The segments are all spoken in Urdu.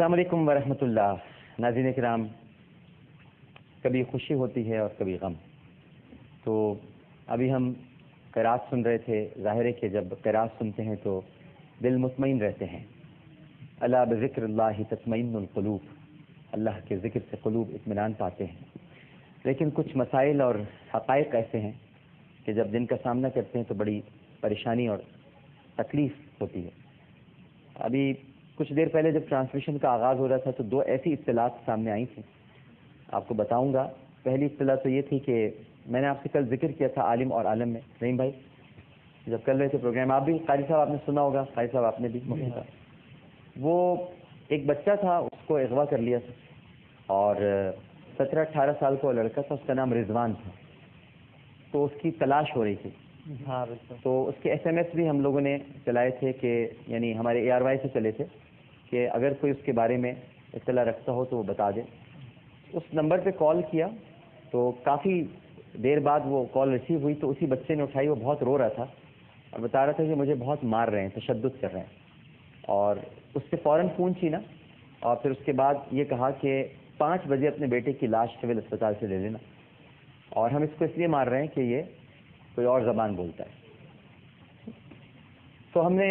السلام علیکم ورحمۃ اللہ. ناظرین کرام، کبھی خوشی ہوتی ہے اور کبھی غم. تو ابھی ہم قرات سن رہے تھے. ظاہر ہے کہ جب قرات سنتے ہیں تو دل مطمئن رہتے ہیں. الا بذکر اللہ تطمئن القلوب، اللہ کے ذکر سے قلوب اطمینان پاتے ہیں. لیکن کچھ مسائل اور حقائق ایسے ہیں کہ جب جن کا سامنا کرتے ہیں تو بڑی پریشانی اور تکلیف ہوتی ہے. ابھی کچھ دیر پہلے جب ٹرانسمیشن کا آغاز ہو رہا تھا تو دو ایسی اطلاعات سامنے آئی تھیں، آپ کو بتاؤں گا. پہلی اطلاع تو یہ تھی کہ میں نے آپ سے کل ذکر کیا تھا عالم اور عالم میں. رحیم بھائی جب کر رہے تھے پروگرام، آپ بھی قاری صاحب آپ نے سنا ہوگا، قاری صاحب آپ نے بھی تھا. وہ ایک بچہ تھا، اس کو اغوا کر لیا تھا اور 17-18 سال کا لڑکا تھا، اس کا نام رضوان تھا. تو اس کی تلاش ہو رہی تھی. تو اس کے ایس ایم ایس بھی ہم لوگوں نے چلائے تھے کہ یعنی ہمارے اے آر وائی سے چلے تھے کہ اگر کوئی اس کے بارے میں اطلاع رکھتا ہو تو وہ بتا دے. اس نمبر پہ کال کیا تو کافی دیر بعد وہ کال ریسیو ہوئی تو اسی بچے نے اٹھائی. وہ بہت رو رہا تھا اور بتا رہا تھا کہ مجھے بہت مار رہے ہیں، تشدد کر رہے ہیں. اور اس سے فوراً فون چھینا اور پھر اس کے بعد یہ کہا کہ 5 بجے اپنے بیٹے کی لاش سول اسپتال سے لے لینا، اور ہم اس کو اس لیے مار رہے ہیں کہ یہ کوئی اور زبان بولتا ہے. تو ہم نے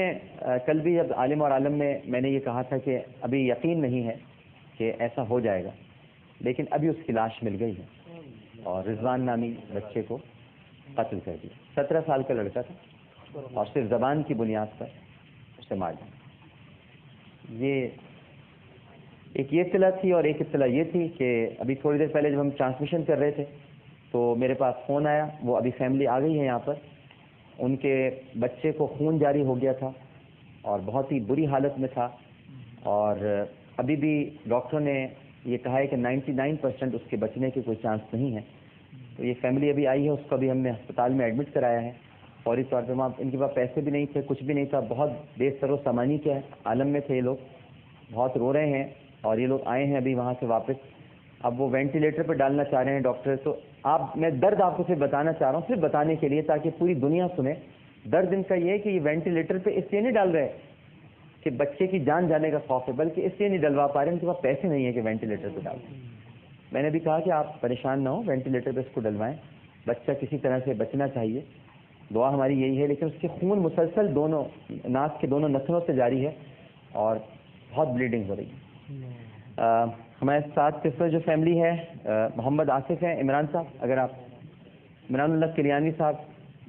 کل بھی جب عالم اور عالم میں نے یہ کہا تھا کہ ابھی یقین نہیں ہے کہ ایسا ہو جائے گا، لیکن ابھی اس کی لاش مل گئی ہے اور رضوان نامی بچے کو قتل کر دیا. 17 سال کا لڑکا تھا اور صرف زبان کی بنیاد پر اسے مار دیا. یہ ایک یہ اطلاع تھی. اور ایک اطلاع یہ تھی کہ ابھی تھوڑی دیر پہلے جب ہم ٹرانسمیشن کر رہے تھے تو میرے پاس فون آیا. وہ ابھی فیملی آ گئی ہے یہاں پر. ان کے بچے کو خون جاری ہو گیا تھا اور بہت ہی بری حالت میں تھا، اور ابھی بھی ڈاکٹر نے یہ کہا ہے کہ 99% اس کے بچنے کے کوئی چانس نہیں ہے. تو یہ فیملی ابھی آئی ہے، اس کو ابھی ہم نے ہسپتال میں ایڈمٹ کرایا ہے فوری طور پہ. وہاں ان کے پاس پیسے بھی نہیں تھے، کچھ بھی نہیں تھا. بہت بے سر و سامانی کے عالم میں تھے یہ لوگ، بہت رو رہے ہیں. اور یہ لوگ آئے ہیں ابھی وہاں سے واپس. اب وہ وینٹیلیٹر پہ ڈالنا چاہ رہے ہیں ڈاکٹر. تو میں درد آپ کو صرف بتانا چاہ رہا ہوں، صرف بتانے کے لیے تاکہ پوری دنیا سنے. درد ان کا یہ ہے کہ یہ وینٹیلیٹر پہ اس لیے نہیں ڈال رہے کہ بچے کی جان جانے کا خوف ہے، بلکہ اس لیے نہیں ڈلوا پا رہے ان کے پاس پیسے نہیں ہے کہ وینٹیلیٹر پہ ڈال دیں. میں نے بھی کہا کہ آپ پریشان نہ ہو، وینٹیلیٹر پہ اس کو ڈلوائیں. بچہ کسی طرح سے بچنا چاہیے، دعا ہماری یہی ہے. لیکن اس کے خون مسلسل دونوں ناک کے دونوں نتھنوں سے جاری ہے اور بہت بلیڈنگ ہو رہی ہے. ہمارے ساتھ جو فیملی ہے محمد آصف ہیں. عمران صاحب، اگر آپ عمران اللہ کلیانی صاحب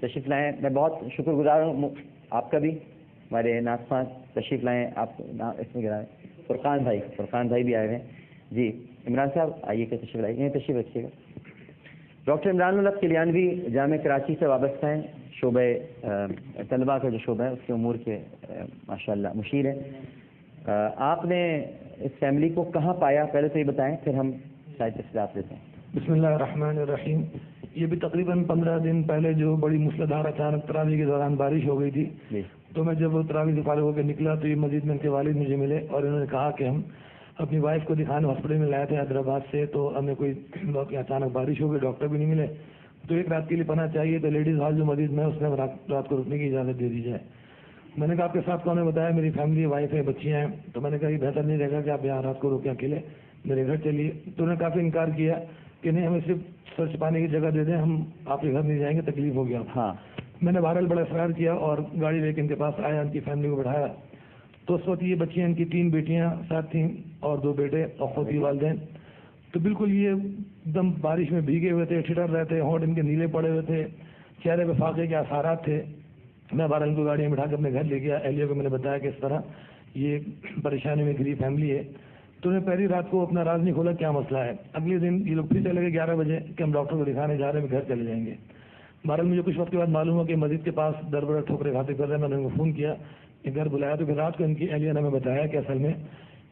تشریف لائیں. میں بہت شکر گزار ہوں آپ کا بھی، ہمارے ناظرین تشریف لائیں. آپ اس میں گرائیں. فرقان بھائی بھی آئے ہوئے ہیں. جی عمران صاحب آئیے کہ تشریف لائیے، یہیں تشریف رکھیے گا. ڈاکٹر عمران اللہ کلیانوی جامعہ کراچی سے وابستہ ہیں. شعبہ طلباء کا جو شعبہ ہے اس کے امور کے ماشاء اللہ مشیر ہیں. آپ نے اس فیملی کو کہاں پایا، پہلے تو یہ بتائیں، پھر ہم شاید تفصیلات لیتے ہیں. بسم اللہ الرحمن الرحیم. یہ بھی تقریباً 15 دن پہلے جو بڑی موسلادھار اچانک تراویح کے دوران بارش ہو گئی تھی جی. تو میں جب تراویح سے فارغ ہو کے نکلا تو یہ مسجد میں ان کے والد مجھے ملے اور انہوں نے کہا کہ ہم اپنی وائف کو دکھانے ہاسپٹل میں لائے تھے حیدرآباد سے، تو ہمیں کوئی اچانک بارش ہو گئی، ڈاکٹر بھی نہیں ملے، تو ایک رات کے لیے پناہ چاہیے. تو لیڈیز ہال جو مسجد میں اس میں رات کو رکنے کی اجازت دے دی جائے. میں نے کہا آپ کے ساتھ کون نے بتایا میری فیملی، وائف ہے، بچیاں ہیں. تو میں نے کہا یہ بہتر نہیں رہے گا کہ آپ یہاں رات کو روکیں اکیلے، میرے گھر چلیے. تو انہوں نے کافی انکار کیا کہ نہیں، ہمیں صرف سر چھپانے کی جگہ دے دیں، ہم آپ کے گھر نہیں جائیں گے، تکلیف ہو گیا. ہاں. میں نے بہرحال بڑا اصرار کیا اور گاڑی لے کے ان کے پاس آیا، ان کی فیملی کو بٹھایا. تو اس وقت یہ بچیاں، ان کی 3 بیٹیاں ساتھ تھیں اور 2 بیٹے اور خود ہی والدین. تو بالکل یہ ایک دم بارش میں بھیگے ہوئے تھے، ٹھٹر رہے تھے، ہونٹ ان کے نیلے پڑے ہوئے تھے، چہرے پہ فاقے کے آثارات تھے. میں بہرحال ان کو گاڑی میں بٹھا کے اپنے گھر لے گیا. اہلیہ کو میں نے بتایا کہ اس طرح یہ پریشانی میں گری فیملی ہے. تو انہیں پہلی رات کو اپنا راز نہیں کھولا کیا مسئلہ ہے. اگلے دن یہ لوگ پھر چلے گئے 11 بجے کہ ہم ڈاکٹر کو دکھانے جا رہے ہیں، گھر چلے جائیں گے. بہرحال مجھے کچھ وقت کے بعد معلوم ہوا کہ مسجد کے پاس در بدر ٹھوکرے کھاتے کر رہے ہیں. میں نے ان کو فون کیا کہ گھر بلایا. تو پھر رات کو ان کی اہلیہ نے ہمیں بتایا کہ اصل میں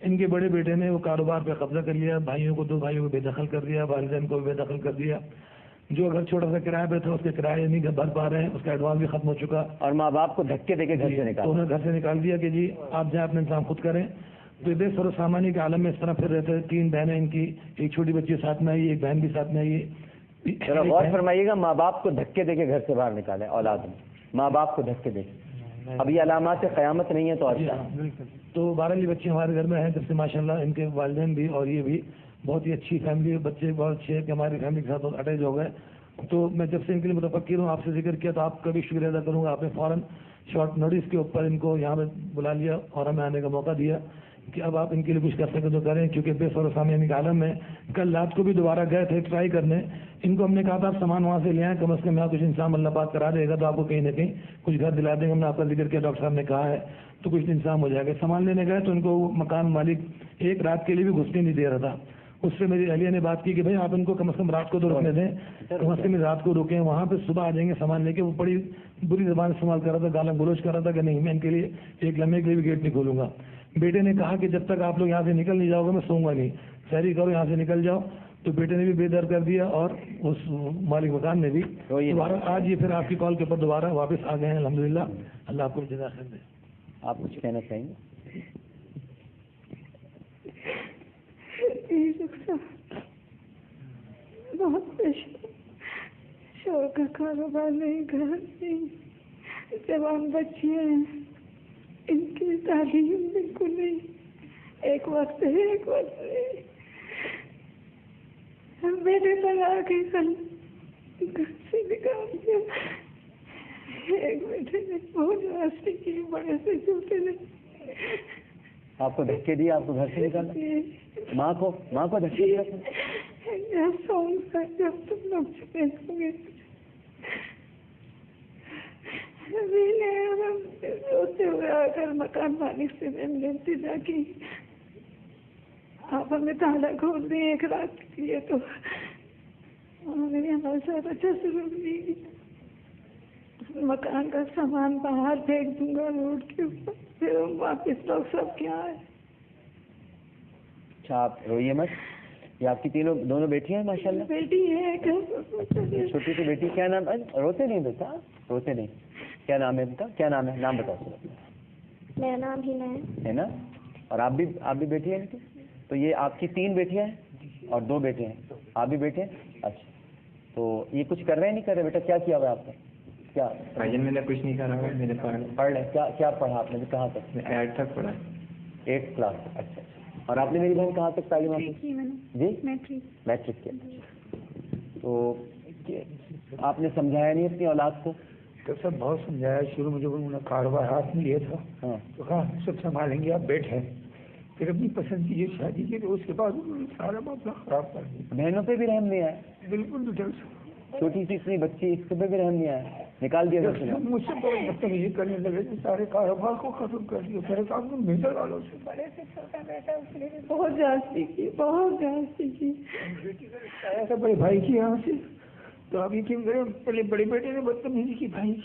ان کے بڑے بیٹے نے وہ کاروبار پہ قبضہ کر لیا، بھائیوں کو 2 بھائیوں کو بے دخل کر دیا، والدین کو بے دخل کر دیا. جو گھر چھوٹا سا کرایہ پہ تھا اس کے کرایہ نہیں بھر پا رہے ہیں، اس کا ایڈوانس بھی ختم ہو چکا. اور ماں باپ کو دھکے دے کے گھر سے نکالا. تو انہوں نے گھر سے نکال دیا کہ جی آپ جائیں اپنے انتظام خود کریں. تو بے سر و سامانی کے عالم میں اس طرح پھر رہتے ہیں. 3 بہنیں ان کی، ایک چھوٹی بچی ساتھ میں آئی، ایک بہن بھی ساتھ میں آئی. ذرا غور فرمائیے گا، ماں باپ کو دھکے دے کے گھر سے باہر نکالے اولاد نے، ماں باپ کو دھکے دے کے. اب یہ علامات قیامت نہیں ہے تو جی اچھا. ہاں بالکل. تو 12 بچے ہمارے گھر میں ہیں جب سے ماشاءاللہ ان کے والدین بھی اور یہ بھی بہت ہی اچھی فیملی ہے. بچے بہت اچھے ہیں کہ ہماری فیملی کے ساتھ بہت اٹیچ ہو گئے. تو میں جب سے ان کے لیے متفکر ہوں, آپ سے ذکر کیا تو آپ کا بھی شکریہ ادا کروں گا. آپ نے فوراً شارٹ نوٹس کے اوپر ان کو یہاں پہ بلا لیا اور ہمیں آنے کا موقع دیا کہ اب آپ ان کے لیے کچھ کر سکیں تو کریں, کیونکہ بے سر و سامعین کے عالم میں کل رات کو بھی دوبارہ گئے تھے ٹرائی کرنے. ان کو ہم نے کہا تھا آپ سامان وہاں سے لے آئیں, کم از کم یہاں کچھ انسان اللہ پاک کرا دے گا تو آپ کو کہیں نہ کہیں کچھ گھر دلا دیں گے. ہم نے آپ کا ذکر کیا, ڈاکٹر صاحب نے کہا ہے تو کچھ انتظام ہو جائے گا. سامان لینے گئے تو ان کو وہ مکان مالک ایک رات کے لیے بھی گھسنے نہیں دے رہا تھا. اس سے میری اہلیہ نے بات کی کہ بھائی آپ ان کو کم از کم رات کو تو رکنے دیں, کم از کم رات کو رکیں, وہاں پہ صبح آ جائیں گے سامان لے کے. وہ بڑی بری زبان استعمال کر رہا تھا, گالاں گلوچ کر رہا تھا کہ نہیں میں ان کے لیے ایک لمحے کے لیے بھی گیٹ نہیں کھولوں گا. بیٹے نے کہا کہ جب تک آپ لوگ یہاں سے نکل نہیں جاؤ گے میں سوؤں گا نہیں, سحری کرو یہاں سے نکل جاؤ. تو بیٹے نے بھی بے در کر دیا اور اس مالک مکان نے بھی. دوبارہ آج یہ پھر آپ کی کال کے اوپر دوبارہ واپس آ گئے ہیں الحمدللہ. اللہ آپ کو جزا خیر دے. آپ کچھ کہنا چاہیں گے؟ بہت شور کا کاروبار نہیں, گھر نہیں, جوان بچے ہیں, ان کی تعلیم بالکل نہیں, ایک وقت ہے ایک وقت نہیں. میرے لگا کے کل گھر سے نکال دیا. ایک بیٹے نے بہت راستے کی, بڑے سے جوتے نے آپ کو دھکے دیا, آپ کو گھر سے نکالا, ماں کو دھکے دیا. جب تم لوگ چلے جاؤ گے روتے ہوئے آ کر مکان مالک سے میں نے انتظار کی آپ ہمیں تالا کھول دیں ایک رات کے لیے. تو انہوں نے ہمارے ساتھ اچھا سلوک نہیں کیا. مکان کا سامان باہر پھینک دوں گا روڈ کے اوپر, پھر ہم واپس لوگ سب کیا ہے. اچھا آپ روئیے مت. یہ آپ کی دونوں بیٹیاں ہیں ماشاءاللہ؟ بیٹی ہے. چھوٹی سی بیٹی, کیا نام ہے؟ روتے نہیں بیٹا, روتے نہیں. کیا نام ہے ان کا, کیا نام ہے, نام بتاؤ. میرا نام ہینا ہے نا. اور آپ بھی بیٹی ہیں ان کی؟ تو یہ آپ کی 3 بیٹیاں ہیں اور 2 بیٹے ہیں, آپ بھی بیٹے ہیں. اچھا تو یہ کچھ کر رہے ہیں نہیں کر رہے بیٹا, کیا کیا ہوا آپ نے؟ کیا بھائی جان میں نے کچھ نہیں کرا ہے, میں نے پڑھ لیں. کیا پڑھا آپ نے, کہاں تک؟ 8 تک پڑھا. 8th class. اچھا. اور آپ نے میری بہن کہاں تک تعلیم حاصل؟ جی میٹرک کیا. تو آپ نے سمجھایا نہیں اپنی اولاد کو؟ تو سب بہت سمجھایا. شروع میں جب انہوں نے کاروبار ہاتھ میں لیا تھا تو کہا سب سنبھالیں گے, آپ بیٹھے. پھر اپنی پسند کی شادی کی تو اس کے بعد انہوں نے سارا معاملہ خراب کر دیا. بہنوں پہ بھی رحم نہیں آیا؟ بالکل بھی ڈر. چھوٹی سی اتنی بچی, اس پہ بھی رحم نہیں آیا, نکال دیا. مجھ سے بہت بدتمیزی کرنے لگے کہ سارے کاروبار کو ختم کر دیا. میرے سامنے میٹر والوں سے بڑے سے چھوٹا بیٹا اس نے بہت جانچی کی, بہت جانچی کی. آیا تھا بڑے بھائی کی یہاں سے, تو آپ یقین کریں پہلے بڑے بیٹے نے بدتمیزی کی بھائی,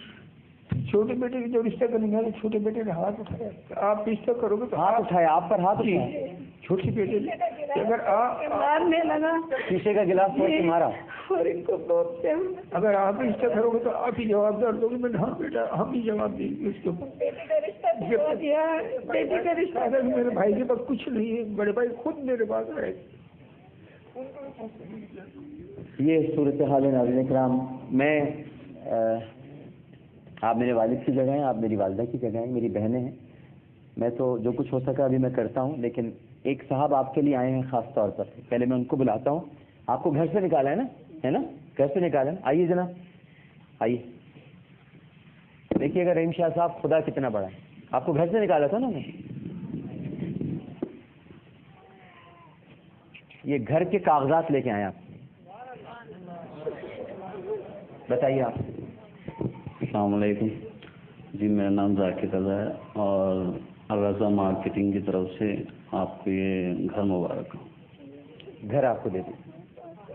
چھوٹے بیٹے کی جو رشتہ کرنے گیا چھوٹے بیٹے نے ہاتھ اٹھایا. آپ رشتہ کرو گے تو ہاتھ اٹھایا, آپ پر ہاتھ اٹھایا. چھوٹی بیٹے نے اگر آپ مارنے لگا, شیشے کا گلاس پھوڑ کے مارا. اور ان کو بولتے ہیں اگر آپ رشتہ کرو گے تو آپ ہی جواب دار دو گے. میں نے ہاں بیٹا ہم ہی جواب دیں گے اس کے اوپر. بیٹی کا رشتہ دیا, بیٹی کا رشتہ. اگر میرے بھائی کے پاس کچھ نہیں ہے, بڑے بھائی خود میرے پاس رہے. یہ صورتحال ہے. ناظرین کرام, میں آپ میرے والد کی جگہ ہیں, آپ میری والدہ کی جگہ ہیں, میری بہنیں ہیں. میں تو جو کچھ ہو سکا ابھی میں کرتا ہوں, لیکن ایک صاحب آپ کے لیے آئے ہیں خاص طور پر. پہلے میں ان کو بلاتا ہوں. آپ کو گھر سے نکالا ہے نا, گھر سے نکالا ہے. آئیے جناب, آئیے. دیکھیے گا رحیم شاہ صاحب خدا کتنا بڑا ہے. آپ کو گھر سے نکالا تھا نا میں. یہ گھر کے کاغذات لے کے آئے آپ. بتائیے آپ. السلام علیکم جی, میرا نام ذاکر رضا ہے اور الرضا مارکیٹنگ کی طرف سے آپ کو یہ گھر مبارک ہو. گھر آپ کو دے دیں,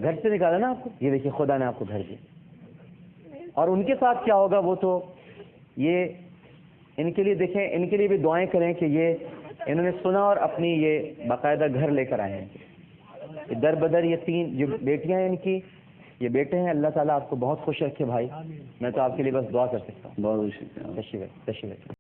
گھر سے نکالا نا آپ کو. یہ دیکھیے خدا نے آپ کو گھر دیا. اور ان کے ساتھ کیا ہوگا وہ تو یہ ان کے لیے دیکھیں, ان کے لیے بھی دعائیں کریں کہ یہ انہوں نے سنا اور اپنی یہ باقاعدہ گھر لے کر آئے ہیں. در بدر یہ 3 جو بیٹیاں ہیں ان کی, یہ بیٹے ہیں. اللہ تعالیٰ آپ کو بہت خوش رکھے بھائی. میں تو آپ کے لیے بس دعا کر سکتا ہوں. بہت شکریہ. تشریف.